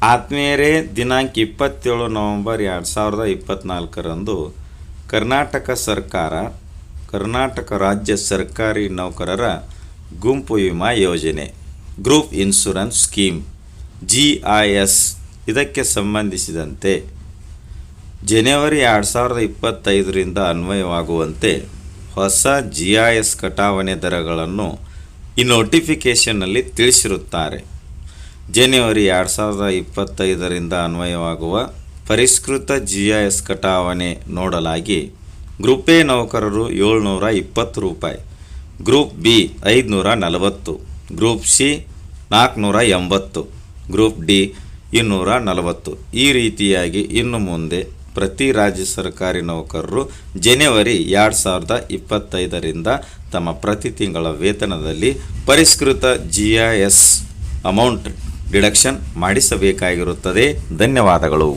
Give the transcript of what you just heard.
ಆತ್ಮೀಯರೇ, ದಿನಾಂಕ 27 ನವೆಂಬರ್ 2024ರಂದು ಕರ್ನಾಟಕ ಸರ್ಕಾರ, ಕರ್ನಾಟಕ ರಾಜ್ಯ ಸರ್ಕಾರಿ ನೌಕರರ ಗುಂಪು ವಿಮಾ ಯೋಜನೆ, ಗ್ರೂಪ್ ಇನ್ಶೂರೆನ್ಸ್ ಸ್ಕೀಮ್ GIS ಇದಕ್ಕೆ ಸಂಬಂಧಿಸಿದಂತೆ ಜನವರಿ 2025ರಿಂದ ಅನ್ವಯವಾಗುವಂತೆ ಹೊಸ GIS ಕಟಾವಣೆ ದರಗಳನ್ನು ಈ ನೋಟಿಫಿಕೇಷನ್ನಲ್ಲಿ ತಿಳಿಸಿರುತ್ತಾರೆ. ಜನವರಿ 2025ರಿಂದ ಅನ್ವಯವಾಗುವ ಪರಿಷ್ಕೃತ GIS ಕಟಾವಣೆ ನೋಡಲಾಗಿ ಗ್ರೂಪ್ ಎ ನೌಕರರು 720 ರೂಪಾಯಿ, group B 540, group C 480, group D 240. ಈ ರೀತಿಯಾಗಿ ಇನ್ನು ಮುಂದೆ ಪ್ರತಿ ರಾಜ್ಯ ಸರ್ಕಾರಿ ನೌಕರರು ಜನವರಿ 2025ರಿಂದ ತಮ್ಮ ಪ್ರತಿ ತಿಂಗಳ ವೇತನದಲ್ಲಿ ಪರಿಷ್ಕೃತ GIS ಅಮೌಂಟ್ ಡಿಡಕ್ಷನ್ ಮಾಡಿಸಬೇಕಾಗಿರುತ್ತದೆ. ಧನ್ಯವಾದಗಳು.